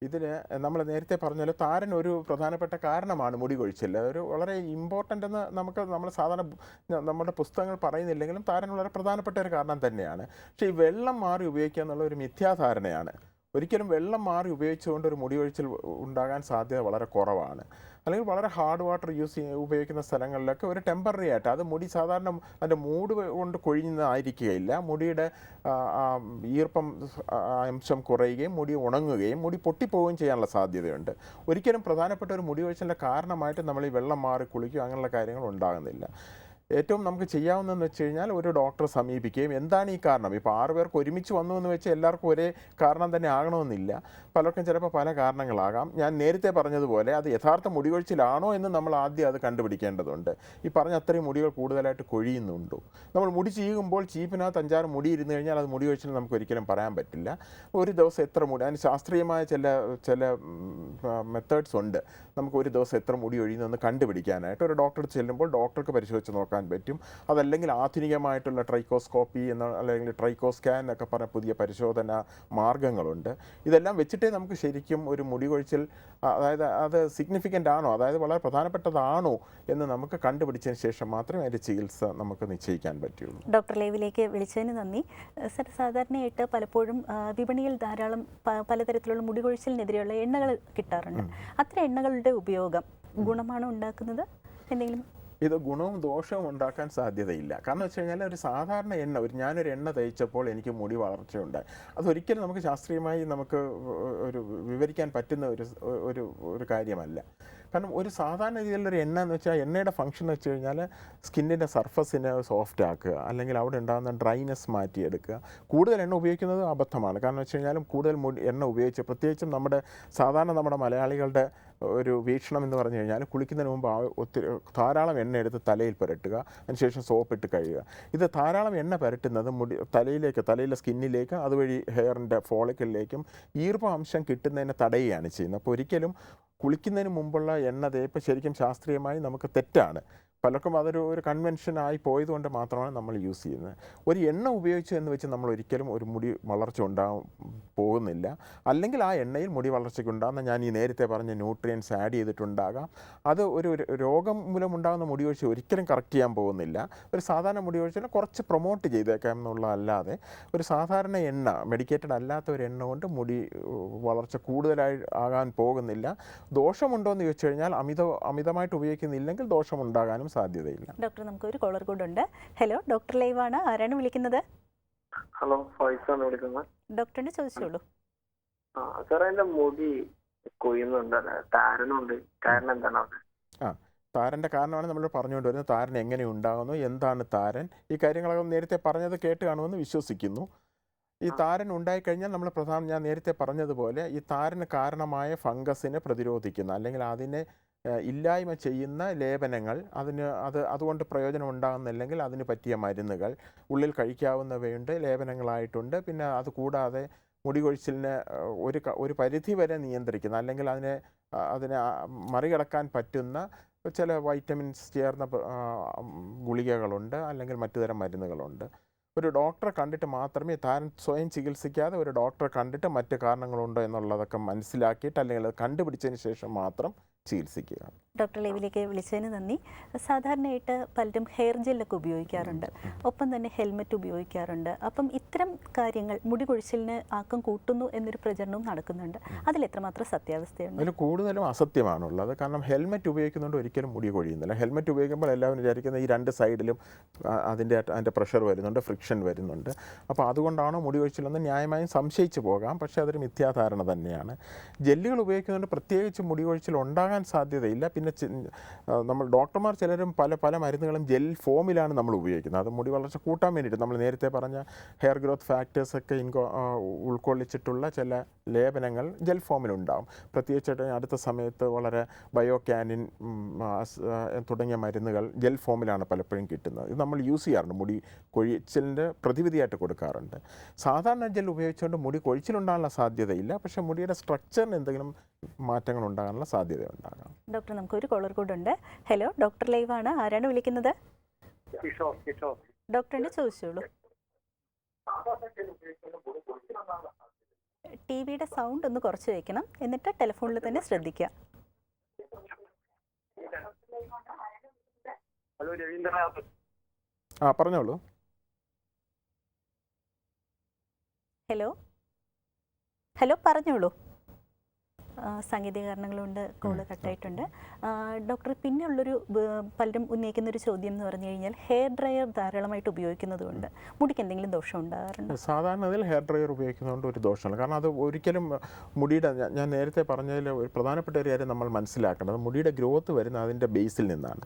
ഇതിൽ നമ്മൾ നേരത്തെ പറഞ്ഞാൽ താരൻ ഒരു പ്രധാനപ്പെട്ട കാരണമാണ് മുടി കൊഴിച്ചിൽ. ഒരു വളരെ ഇമ്പോർട്ടൻ്റ് എന്ന് നമ്മൾ സാധാരണ നമ്മുടെ പുസ്തകങ്ങൾ പറയുന്നില്ലെങ്കിലും താരൻ വളരെ പ്രധാനപ്പെട്ട ഒരു കാരണം തന്നെയാണ്. പക്ഷേ ഈ വെള്ളം മാറി ഉപയോഗിക്കുക എന്നുള്ള ഒരു മിഥ്യാധാരണയാണ്. ഒരിക്കലും വെള്ളം മാറി ഉപയോഗിച്ചുകൊണ്ട് ഒരു മുടി കൊഴിച്ചിൽ ഉണ്ടാകാൻ സാധ്യത വളരെ കുറവാണ്. അല്ലെങ്കിൽ വളരെ ഹാർഡ് വാട്ടർ ഉപയോഗിക്കുന്ന സ്ഥലങ്ങളിലൊക്കെ ഒരു ടെമ്പററി ആയിട്ട് അത് മുടി സാധാരണ അതിൻ്റെ മൂട് കൊണ്ട് കൊഴിഞ്ഞതായിരിക്കുകയില്ല. മുടിയുടെ ഈർപ്പം അംശം കുറയുകയും മുടി ഉണങ്ങുകയും മുടി പൊട്ടിപ്പോവുകയും ചെയ്യാനുള്ള സാധ്യതയുണ്ട്. ഒരിക്കലും പ്രധാനപ്പെട്ട ഒരു മുടി കൊഴിച്ചിലിൻ്റെ കാരണമായിട്ട് നമ്മൾ ഈ വെള്ളം മാറി കുളിക്കുക അങ്ങനെയുള്ള കാര്യങ്ങൾ ഉണ്ടാകുന്നില്ല. ഏറ്റവും നമുക്ക് ചെയ്യാവുന്നതെന്ന് വെച്ച് കഴിഞ്ഞാൽ ഒരു ഡോക്ടറെ സമീപിക്കുകയും എന്താണ് ഈ കാരണം. ഇപ്പോൾ 6 പേർക്ക് ഒരുമിച്ച് വന്നു എന്ന് വെച്ച് എല്ലാവർക്കും ഒരേ കാരണം തന്നെ ആകണമെന്നില്ല. പലർക്കും ചിലപ്പോൾ പല കാരണങ്ങളാകാം. ഞാൻ നേരത്തെ പറഞ്ഞതുപോലെ അത് യഥാർത്ഥ മുടികൊഴിച്ചിലാണോ എന്ന് നമ്മൾ ആദ്യം അത് കണ്ടുപിടിക്കേണ്ടതുണ്ട്. ഈ പറഞ്ഞ അത്രയും മുടികൾ കൂടുതലായിട്ട് കൊഴിയുന്നുണ്ടോ. നമ്മൾ മുടി ചീകുമ്പോൾ ചീപ്പിനകത്ത് 5-6 മുടി ഇരുന്ന് കഴിഞ്ഞാൽ അത് മുടി കൊഴിച്ചിൽ നമുക്ക് ഒരിക്കലും പറയാൻ പറ്റില്ല. ഒരു ദിവസം എത്ര മുടി, അതിന് ശാസ്ത്രീയമായ ചില മെത്തേഡ്സ് ഉണ്ട്. നമുക്ക് ഒരു ദിവസം എത്ര മുടി ഒഴിയുന്നതെന്ന് കണ്ടുപിടിക്കാനായിട്ട് ഒരു ഡോക്ടർ ചെല്ലുമ്പോൾ ഡോക്ടർക്ക് പരിശോധിച്ച് നോക്കാൻ പറ്റും. അതല്ലെങ്കിൽ ആധുനികമായിട്ടുള്ള ട്രൈക്കോസ്കോപ്പി അല്ലെങ്കിൽ ട്രൈക്കോസ്കാൻ എന്നൊക്കെ പറഞ്ഞ പുതിയ പരിശോധന മാർഗങ്ങളുണ്ട്. ഇതെല്ലാം വെച്ചിട്ടേ നമുക്ക് ശരിക്കും ഒരു മുടി കൊഴിച്ചിൽ അതായത് അത് സിഗ്നിഫിക്കൻ്റ് ആണോ, അതായത് വളരെ പ്രധാനപ്പെട്ടതാണോ എന്ന് നമുക്ക് കണ്ടുപിടിച്ചതിന് ശേഷം മാത്രമേ അതിൻ്റെ ചികിത്സ നമുക്ക് നിശ്ചയിക്കാൻ പറ്റുള്ളൂ.
ഡോക്ടർ ലൈവിലേക്ക് വിളിച്ചതിന് നന്ദി. സർ, സാധാരണയായിട്ട് പലപ്പോഴും വിപണിയിൽ ധാരാളം പലതരത്തിലുള്ള മുടി കൊഴിച്ചിലിനെതിരെയുള്ള എണ്ണകൾ കിട്ടാറുണ്ട്. അത്തരം എണ്ണകളുടെ ഉപയോഗം ഗുണമാണോ ഉണ്ടാക്കുന്നത്? എന്തെങ്കിലും
ഇത് ഗുണവും ദോഷവും ഉണ്ടാക്കാൻ സാധ്യതയില്ല. കാരണം വെച്ച് കഴിഞ്ഞാൽ ഒരു സാധാരണ എണ്ണ ഞാനൊരു എണ്ണ തേച്ചപ്പോൾ എനിക്ക് മുടി വളർച്ചയുണ്ടായി, അതൊരിക്കലും നമുക്ക് ശാസ്ത്രീയമായി നമുക്ക് വിവരിക്കാൻ പറ്റുന്ന ഒരു കാര്യമല്ല. കാരണം ഒരു സാധാരണ രീതിയിലുള്ളൊരു എണ്ണ എന്ന് വെച്ചാൽ എണ്ണയുടെ ഫംഗ്ഷൻ എന്ന് വെച്ച് കഴിഞ്ഞാൽ സ്കിന്നിൻ്റെ സർഫസിനെ സോഫ്റ്റ് ആക്കുക, അല്ലെങ്കിൽ അവിടെ ഉണ്ടാകുന്ന ഡ്രൈനെസ് മാറ്റിയെടുക്കുക. കൂടുതൽ എണ്ണ ഉപയോഗിക്കുന്നത് അബദ്ധമാണ്. കാരണം വെച്ച് കഴിഞ്ഞാലും കൂടുതൽ എണ്ണ ഉപയോഗിച്ച്, പ്രത്യേകിച്ചും നമ്മുടെ മലയാളികളുടെ ഒരു വീക്ഷണം എന്ന് പറഞ്ഞു കഴിഞ്ഞാൽ കുളിക്കുന്നതിന് മുമ്പ് ധാരാളം എണ്ണ എടുത്ത് തലയിൽ പുരട്ടുക, അതിനുശേഷം സോപ്പിട്ട് കഴുകുക. ഇത് ധാരാളം എണ്ണ പുരട്ടുന്നത് തലയിലെ സ്കിന്നിലേക്ക്, അതുവഴി ഹെയറിൻ്റെ ഫോളിക്കിളിലേക്കും ഈർപ്പം അംശം കിട്ടുന്നതിനെ തടയുകയാണ് ചെയ്യുന്നത്. അപ്പോൾ ഒരിക്കലും കുളിക്കുന്നതിന് മുമ്പുള്ള എണ്ണ തേപ്പ് ശരിക്കും ശാസ്ത്രീയമായി നമുക്ക് തെറ്റാണ്. പലർക്കും അതൊരു കൺവെൻഷനായി പോയതുകൊണ്ട് മാത്രമാണ് നമ്മൾ യൂസ് ചെയ്യുന്നത്. ഒരു എണ്ണ ഉപയോഗിച്ചു എന്ന് വെച്ച് നമ്മൾ ഒരിക്കലും ഒരു മുടി വളർച്ച പോകുന്നില്ല. അല്ലെങ്കിൽ ആ എണ്ണയിൽ മുടി വളർച്ചയ്ക്കുണ്ടാകുന്ന ഞാൻ ഈ നേരത്തെ പറഞ്ഞ ന്യൂട്രിയൻസ് ആഡ് ചെയ്തിട്ടുണ്ടാകാം. അത് ഒരു രോഗം മൂലമുണ്ടാകുന്ന മുടി കൊഴിച്ചിൽ ഒരിക്കലും കറക്റ്റ് ചെയ്യാൻ പോകുന്നില്ല. ഒരു സാധാരണ മുടി കൊഴിച്ചിൽ കുറച്ച് പ്രൊമോട്ട് ചെയ്തേക്കാം എന്നുള്ളതല്ലാതെ ഒരു സാധാരണ എണ്ണ, മെഡിക്കേറ്റഡ് അല്ലാത്ത ഒരു എണ്ണ കൊണ്ട് മുടി വളർച്ച കൂടുതലായി ആകാൻ പോകുന്നില്ല. ദോഷമുണ്ടോ എന്ന് ചോദിച്ചു കഴിഞ്ഞാൽ അമിതമായിട്ട് ഉപയോഗിക്കുന്നില്ലെങ്കിൽ ദോഷമുണ്ടാകാനും സാധ്യതയില്ല.
ഡോക്ടർ, നമുക്ക് ഒരു കോളർ കൂടെ ഉണ്ട്. ഹലോ, ഡോക്ടർ ലൈവാണ്. ആരാണ് വിളിക്കുന്നത്?
ഹലോ, ഫൈസാണ് വിളിക്കുന്നത്.
ഡോക്ടറിനെ ചോദിച്ചോളൂ.
സാറേ, എന്റെ മുടി കൊയ്യുന്നുണ്ട്, താരനുണ്ട്. കാരണം എന്താണ്?
താരൻ്റെ കാരണമാണ് നമ്മൾ പറഞ്ഞുകൊണ്ട് വരുന്നത്. താരൻ എങ്ങനെ ഉണ്ടാകുന്നു, എന്താണ് താരൻ, ഈ കാര്യങ്ങളൊക്കെ നേരത്തെ പറഞ്ഞത് കേട്ട് കാണുമെന്ന് വിശ്വസിക്കുന്നു. ഈ താരൻ ഉണ്ടായിക്കഴിഞ്ഞാൽ ഞാൻ നേരത്തെ പറഞ്ഞതുപോലെ ഈ താരന് കാരണമായ ഫംഗസിനെ പ്രതിരോധിക്കുന്ന അല്ലെങ്കിൽ അതിനെ ഇല്ലായ്മ ചെയ്യുന്ന ലേപനങ്ങൾ, അതുകൊണ്ട് പ്രയോജനം ഉണ്ടാകുന്നില്ലെങ്കിൽ അതിന് പറ്റിയ മരുന്നുകൾ ഉള്ളിൽ കഴിക്കാവുന്നവയുണ്ട്, ലേപനങ്ങളായിട്ടുണ്ട്. പിന്നെ അതുകൂടാതെ മുടി കൊഴിച്ചിലിനെ ഒരു പരിധി വരെ നിയന്ത്രിക്കുന്ന അല്ലെങ്കിൽ അതിനെ മറികടക്കാൻ പറ്റുന്ന ചില വൈറ്റമിൻസ് ചേർന്ന ഗുളികകളുണ്ട്, അല്ലെങ്കിൽ മറ്റു തരം മരുന്നുകളുണ്ട്. ഒരു ഡോക്ടറെ കണ്ടിട്ട് മാത്രമേ താരൻ സ്വയം ചികിത്സിക്കാതെ ഒരു ഡോക്ടറെ കണ്ടിട്ട് മറ്റു കാരണങ്ങളുണ്ടോ എന്നുള്ളതൊക്കെ മനസ്സിലാക്കിയിട്ട് അല്ലെങ്കിൽ അത് കണ്ടുപിടിച്ചതിന് ശേഷം മാത്രം ചികിത്സിക്കുക.
ഡോക്ടർ ലൈവിലേക്ക് വിളിച്ചതിന് നന്ദി. സാധാരണയായിട്ട് പലരും ഹെയർ ജെല്ലൊക്കെ ഉപയോഗിക്കാറുണ്ട്, ഒപ്പം തന്നെ ഹെൽമെറ്റ് ഉപയോഗിക്കാറുണ്ട്. അപ്പം ഇത്തരം കാര്യങ്ങൾ മുടി കൊഴിച്ചിലിന് ആക്കം കൂട്ടുന്നു എന്നൊരു പ്രചരണവും നടക്കുന്നുണ്ട്. അതിൽ എത്രമാത്രം സത്യാവസ്ഥയുണ്ട്?
അതിൽ കൂടുതലും അസത്യമാണുള്ളത്. കാരണം ഹെൽമെറ്റ് ഉപയോഗിക്കുന്നതുകൊണ്ട് ഒരിക്കലും മുടി കൊഴിയുന്നില്ല. ഹെൽമെറ്റ് ഉപയോഗിക്കുമ്പോൾ എല്ലാവരും വിചാരിക്കുന്നത് ഈ 2 സൈഡിലും അതിൻ്റെ പ്രഷർ വരുന്നുണ്ട്, ഫ്രിക്ഷൻ വരുന്നുണ്ട്. അപ്പോൾ അതുകൊണ്ടാണോ മുടി കൊഴിച്ചിലെന്ന് ന്യായമായും സംശയിച്ചു പോകാം. പക്ഷേ അതൊരു മിഥ്യാധാരണ തന്നെയാണ്. ജെല്ലുകൾ ഉപയോഗിക്കുന്നതുകൊണ്ട് പ്രത്യേകിച്ച് മുടി കൊഴിച്ചിൽ ഉണ്ടാകാൻ സാധ്യതയില്ല. പിന്നെ നമ്മൾ ഡോക്ടർമാർ ചിലരും പല മരുന്നുകളും ജെൽ ഫോമിലാണ് നമ്മൾ ഉപയോഗിക്കുന്നത്. അത് മുടി വളർച്ച കൂട്ടാൻ വേണ്ടിയിട്ട് നമ്മൾ നേരത്തെ പറഞ്ഞ ഹെയർ ഗ്രോത്ത് ഫാക്ടേഴ്സൊക്കെ ഉൾക്കൊള്ളിച്ചിട്ടുള്ള ചില ലേപനങ്ങൾ ജെൽ ഫോമിലുണ്ടാകും. പ്രത്യേകിച്ചിട്ട് അടുത്ത സമയത്ത് വളരെ ബയോക്യാനിൻ തുടങ്ങിയ മരുന്നുകൾ ജെൽ ഫോമിലാണ് പലപ്പോഴും കിട്ടുന്നത്. ഇത് നമ്മൾ യൂസ് ചെയ്യാറുണ്ട്, മുടി കൊഴിച്ചിലിൻ്റെ പ്രതിവിധിയായിട്ട് കൊടുക്കാറുണ്ട്. സാധാരണ ജെൽ ഉപയോഗിച്ചുകൊണ്ട് മുടി കൊഴിച്ചിലുണ്ടാകാനുള്ള സാധ്യതയില്ല. പക്ഷേ മുടിയുടെ സ്ട്രക്ചറിന് എന്തെങ്കിലും മാറ്റങ്ങൾ ഉണ്ടാകാനുള്ള സാധ്യത ഉണ്ടാകാം.
ഡോക്ടർ, നമുക്കൊരു കോളർ കൂടെ ഉണ്ട്. ഹലോ, ഡോക്ടർ ലൈവ് ആണ്. ആരാണ് വിളിക്കുന്നത്? ഡോക്ടറിനെ ചോദിച്ചോളൂ. ടി വിയുടെ സൗണ്ട് ഒന്ന് കുറച്ച് വയ്ക്കണം, എന്നിട്ട് ടെലിഫോണിൽ തന്നെ ശ്രദ്ധിക്കുക.
ഹലോ, രവീന്ദ്രനാഥ്.
പറഞ്ഞോളൂ.
ഹലോ, പറഞ്ഞോളൂ. സാങ്കേതിക കാരണങ്ങളുണ്ട്, കോള് കട്ടായിട്ടുണ്ട്. ഡോക്ടർ, പിന്നെ ഉള്ളൊരു പലരും ഉന്നയിക്കുന്നൊരു ചോദ്യം എന്ന് പറഞ്ഞു കഴിഞ്ഞാൽ ഹെയർ ഡ്രയർ ധാരാളമായിട്ട് ഉപയോഗിക്കുന്നതുകൊണ്ട് മുടിക്ക് എന്തെങ്കിലും ദോഷം ഉണ്ടാകാറുണ്ട്?
സാധാരണ ഇതിൽ ഹെയർ ഡ്രയർ ഉപയോഗിക്കുന്നതുകൊണ്ട് ഒരു ദോഷമില്ല. കാരണം അത് ഒരിക്കലും മുടിയുടെ, ഞാൻ നേരത്തെ പറഞ്ഞതിൽ ഒരു പ്രധാനപ്പെട്ട ഒരു കാര്യം നമ്മൾ മനസ്സിലാക്കേണ്ടത്, മുടിയുടെ ഗ്രോത്ത് വരുന്ന അതിൻ്റെ ബേസിൽ നിന്നാണ്.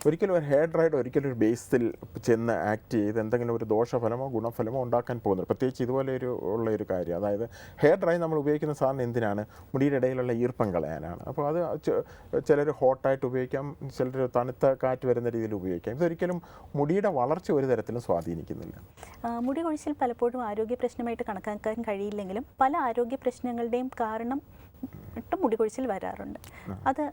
ഒരിക്കലും ഒരു ഹെയർ ഡ്രയർ ഒരിക്കലും ഒരു ബേസിൽ ചെന്ന് ആക്ട് ചെയ്ത് എന്തെങ്കിലും ഒരു ദോഷഫലമോ ഗുണഫലമോ ഉണ്ടാക്കാൻ പോകുന്നത്, പ്രത്യേകിച്ച് ഇതുപോലെ ഉള്ള ഒരു കാര്യം. അതായത് ഹെയർ ഡ്രൈ നമ്മൾ ഉപയോഗിക്കുന്ന സാധനം എന്തിനാണ്? മുടിയുടെ ഇടയിലുള്ള ഈർപ്പം കളയാനാണ്. അപ്പോൾ അത് ചിലർ ഹോട്ടായിട്ട് ഉപയോഗിക്കാം, ചിലർ തണുത്ത കാറ്റ് വരുന്ന രീതിയിൽ ഉപയോഗിക്കാം. ഇതൊരിക്കലും മുടിയുടെ വളർച്ച ഒരു തരത്തിലും സ്വാധീനിക്കുന്നില്ല.
മുടി കൊഴിച്ചിൽ പലപ്പോഴും ആരോഗ്യ പ്രശ്നമായിട്ട് കണക്കാക്കാൻ കഴിയില്ലെങ്കിലും പല ആരോഗ്യ പ്രശ്നങ്ങളുടെയും കാരണം മുടി കൊഴിച്ചിൽ വരാറുണ്ട്.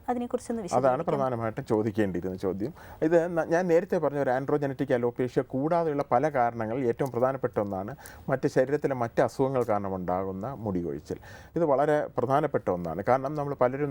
അതിനെക്കുറിച്ചൊന്ന്
അതാണ് പ്രധാനമായിട്ടും ചോദിക്കേണ്ടിയിരുന്ന ചോദ്യം. ഇത് ഞാൻ നേരത്തെ പറഞ്ഞ ഒരു ആൻഡ്രോജനറ്റിക് അലോപേഷ്യ കൂടാതെയുള്ള പല കാരണങ്ങൾ ഏറ്റവും പ്രധാനപ്പെട്ട ഒന്നാണ് മറ്റ് ശരീരത്തിലെ മറ്റ് അസുഖങ്ങൾ കാരണം ഉണ്ടാകുന്ന മുടി കൊഴിച്ചിൽ. ഇത് വളരെ പ്രധാനപ്പെട്ട ഒന്നാണ്. കാരണം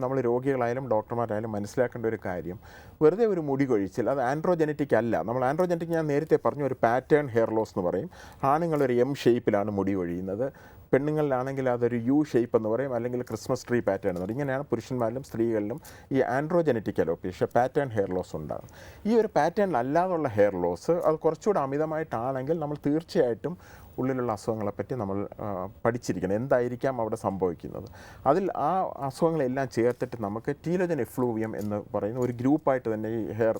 നമ്മൾ രോഗികളായാലും ഡോക്ടർമാരായാലും മനസ്സിലാക്കേണ്ട ഒരു കാര്യം, വെറുതെ ഒരു മുടി കൊഴിച്ചിൽ അത് ആൻഡ്രോജനറ്റിക് അല്ല. നമ്മൾ ആൻഡ്രോജനറ്റിക് ഞാൻ നേരത്തെ പറഞ്ഞു ഒരു പാറ്റേൺ ഹെയർ ലോസ് എന്ന് പറയും. ആണുങ്ങളൊരു എം ഷേപ്പിലാണ് മുടി കൊഴിയുന്നത്, പെണ്ണുങ്ങളിലാണെങ്കിൽ അതൊരു യു ഷേപ്പ് എന്ന് പറയും, അല്ലെങ്കിൽ ക്രിസ്മസ് ട്രീ പാറ്റേൺ എന്ന് പറയും. ഇങ്ങനെയാണ് പുരുഷന്മാരിലും സ്ത്രീകളിലും ഈ androgenetic alopecia pattern hair loss ഉണ്ടാകും. ഈ ഒരു പാറ്റേണിൽ അല്ലാതുള്ള ഹെയർ ലോസ് അത് കുറച്ചുകൂടെ അമിതമായിട്ടാണെങ്കിൽ നമ്മൾ തീർച്ചയായിട്ടും ഉള്ളിലുള്ള അസുഖങ്ങളെപ്പറ്റി നമ്മൾ പഠിച്ചിരിക്കണം, എന്തായിരിക്കാം അവിടെ സംഭവിക്കുന്നത്. അതിൽ ആ അസുഖങ്ങളെല്ലാം ചേർത്തിട്ട് നമുക്ക് ടീലോജൻ എഫ്ലൂവിയം എന്ന് പറയുന്ന ഒരു ഗ്രൂപ്പായിട്ട് തന്നെ ഈ ഹെയർ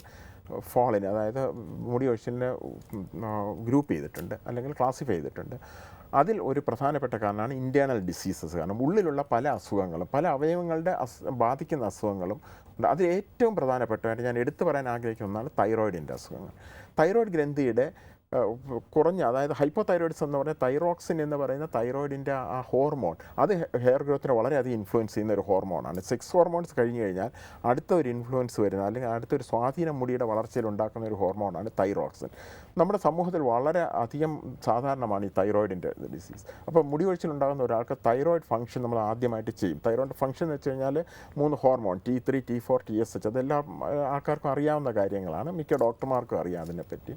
ഫോളിനെ, അതായത് മുടി കൊഴിച്ചിലിനെ ഗ്രൂപ്പ് ചെയ്തിട്ടുണ്ട് അല്ലെങ്കിൽ ക്ലാസിഫൈ ചെയ്തിട്ടുണ്ട്. അതിൽ ഒരു പ്രധാനപ്പെട്ട കാരണമാണ് ഇൻറ്റേർണൽ ഡിസീസസ്. കാരണം ഉള്ളിലുള്ള പല അസുഖങ്ങളും പല അവയവങ്ങളുടെ ബാധിക്കുന്ന അസുഖങ്ങളും ഉണ്ട്. അതിൽ ഏറ്റവും പ്രധാനപ്പെട്ടതായിട്ട് ഞാൻ എടുത്തു പറയാൻ ആഗ്രഹിക്കുന്ന ഒന്നാണ് തൈറോയിഡിൻ്റെ അസുഖങ്ങൾ. തൈറോയിഡ് ഗ്രന്ഥിയുടെ കുറഞ്ഞ, അതായത് ഹൈപ്പോതൈറോയിഡ്സ് എന്ന് പറഞ്ഞാൽ തൈറോക്സിൻ എന്ന് പറയുന്ന തൈറോയിഡിൻ്റെ ആ ഹോർമോൺ, അത് ഹെയർ ഗ്രോത്തിനെ വളരെയധികം ഇൻഫ്ലുവൻസ് ചെയ്യുന്ന ഒരു ഹോർമോണാണ്. സെക്സ് ഹോർമോൺസ് കഴിഞ്ഞ് കഴിഞ്ഞാൽ അടുത്തൊരു ഇൻഫ്ലുവൻസ് വരുന്ന അല്ലെങ്കിൽ അടുത്തൊരു സ്വാധീനം മുടിയുടെ വളർച്ചയിൽ ഉണ്ടാക്കുന്ന ഒരു ഹോർമോണാണ് തൈറോക്സിൻ. നമ്മുടെ സമൂഹത്തിൽ വളരെ അധികം സാധാരണമാണ് ഈ തൈറോയിഡിൻ്റെ ഡിസീസ്. അപ്പോൾ മുടി കൊഴിച്ചിലുണ്ടാകുന്ന ഒരാൾക്ക് തൈറോയിഡ് ഫംഗ്ഷൻ നമ്മൾ ആദ്യമായിട്ട് ചെയ്യും. തൈറോയിഡ് ഫംഗ്ഷൻ എന്ന് വെച്ച് കഴിഞ്ഞാൽ 3 ഹോർമോൺ T3, T4, TSH, അതെല്ലാം ആൾക്കാർക്കും അറിയാവുന്ന കാര്യങ്ങളാണ്, മിക്ക ഡോക്ടർമാർക്കും അറിയാം അതിനെപ്പറ്റി.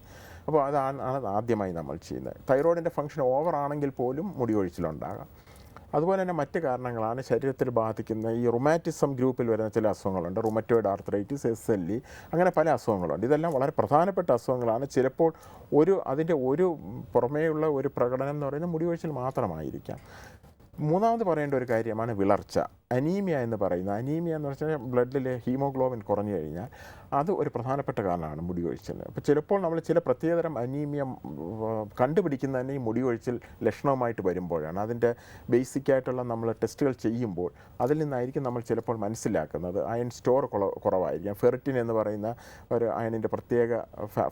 അപ്പോൾ അതാണ് ആദ്യമായി നമ്മൾ ചെയ്യുന്നത്. തൈറോയിഡിൻ്റെ ഫംഗ്ഷൻ ഓവർ ആണെങ്കിൽ പോലും മുടി കൊഴിച്ചിലുണ്ടാകാം. അതുപോലെ തന്നെ മറ്റ് കാരണങ്ങളാണ് ശരീരത്തിൽ ബാധിക്കുന്ന ഈ റുമാറ്റിസം ഗ്രൂപ്പിൽ വരുന്ന ചില അസുഖങ്ങളുണ്ട്. റുമറ്റോയിഡ് ആർത്രൈറ്റിസ്, SLE, അങ്ങനെ പല അസുഖങ്ങളുണ്ട്. ഇതെല്ലാം വളരെ പ്രധാനപ്പെട്ട അസുഖങ്ങളാണ്. ചിലപ്പോൾ അതിൻ്റെ ഒരു പുറമേയുള്ള ഒരു പ്രകടനം എന്ന് പറയുന്നത് മുടി കൊഴിച്ചിൽ മാത്രമായിരിക്കാം. മൂന്നാമത് പറയേണ്ട ഒരു കാര്യമാണ് വിളർച്ച, അനീമിയ എന്ന് പറയുന്നത്. അനീമിയ എന്ന് വെച്ചാൽ ബ്ലഡിലെ ഹീമോഗ്ലോബിൻ കുറഞ്ഞു കഴിഞ്ഞാൽ അത് ഒരു പ്രധാനപ്പെട്ട കാരണമാണ് മുടി കൊഴിച്ചിലിന്. അപ്പോൾ ചിലപ്പോൾ നമ്മൾ ചില പ്രത്യേകതരം അനീമിയ കണ്ടുപിടിക്കുന്നത് തന്നെ ഈ മുടി കൊഴിച്ചിൽ ലക്ഷണവുമായിട്ട് വരുമ്പോഴാണ്. അതിൻ്റെ ബേസിക്കായിട്ടുള്ള നമ്മൾ ടെസ്റ്റുകൾ ചെയ്യുമ്പോൾ അതിൽ നിന്നായിരിക്കും നമ്മൾ ചിലപ്പോൾ മനസ്സിലാക്കുന്നത് അയൺ സ്റ്റോർ കുറവായിരിക്കാം. ഫെറിറ്റിൻ എന്ന് പറയുന്ന ഒരു അയണിൻ്റെ പ്രത്യേക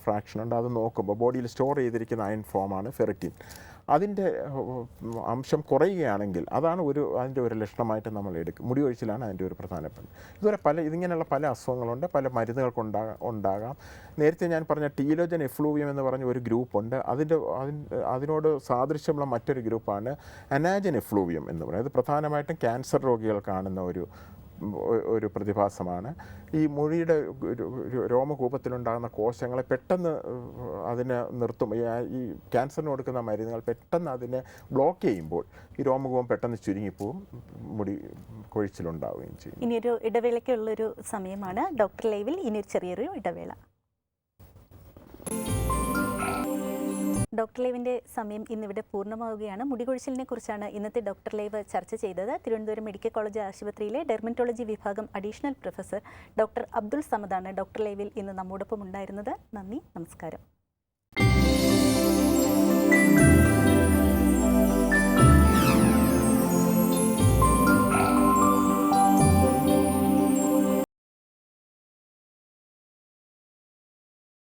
ഫ്രാക്ഷനുണ്ട്. അത് നോക്കുമ്പോൾ ബോഡിയിൽ സ്റ്റോർ ചെയ്തിരിക്കുന്ന അയൺ ഫോമാണ് ഫെറിറ്റിൻ. അതിൻ്റെ അംശം കുറയുകയാണെങ്കിൽ അതാണ് അതിൻ്റെ ഒരു ലക്ഷണമായിട്ട് നമ്മൾ എടുക്കും. മുടി കൊഴിച്ചിലാണ് അതിൻ്റെ ഒരു പ്രധാനപ്പെട്ട. ഇതിങ്ങനെയുള്ള പല അസുഖങ്ങളുണ്ട്, പല മരുന്നുകൾക്ക് ഉണ്ടാകാം. നേരത്തെ ഞാൻ പറഞ്ഞ ടീലോജൻ എഫ്ലൂവിയം എന്ന് പറഞ്ഞ ഒരു ഗ്രൂപ്പുണ്ട്. അതിനോട് സാദൃശ്യമുള്ള മറ്റൊരു ഗ്രൂപ്പാണ് അനാജൻ എഫ്ലൂവിയം എന്ന് പറയുന്നത്. ഇത് പ്രധാനമായിട്ടും ക്യാൻസർ രോഗികൾ കാണുന്ന ഒരു പ്രതിഭാസമാണ്. ഈ മുടിയുടെ രോമകൂപത്തിലുണ്ടാകുന്ന കോശങ്ങളെ പെട്ടെന്ന് അതിനെ നിർത്തും. ഈ ക്യാൻസറിന് കൊടുക്കുന്ന മരുന്നുകൾ പെട്ടെന്ന് അതിനെ ബ്ലോക്ക് ചെയ്യുമ്പോൾ ഈ രോമകൂപം പെട്ടെന്ന് ചുരുങ്ങിപ്പോവും, മുടി കൊഴിച്ചിലുണ്ടാവുകയും ചെയ്യും.
ഇനിയൊരു ഇടവേളയ്ക്കുള്ളൊരു സമയമാണ് ഡോക്ടർ ലൈവിൽ. ഇനിയൊരു ചെറിയൊരു ഇടവേള. ഡോക്ടർ ലൈവിൻ്റെ സമയം ഇന്നിവിടെ പൂർണ്ണമാവുകയാണ്. മുടി കൊഴിച്ചിലിനെ കുറിച്ചാണ് ഇന്നത്തെ ഡോക്ടർ ലൈവ് ചർച്ച ചെയ്തത്. തിരുവനന്തപുരം മെഡിക്കൽ കോളേജ് ആശുപത്രിയിലെ ഡെർമറ്റോളജി വിഭാഗം അഡീഷണൽ പ്രൊഫസർ ഡോക്ടർ അബ്ദുൾ സമദാണ് ഡോക്ടർ ലൈവിൽ ഇന്ന് നമ്മോടൊപ്പം ഉണ്ടായിരുന്നത്. നന്ദി, നമസ്കാരം.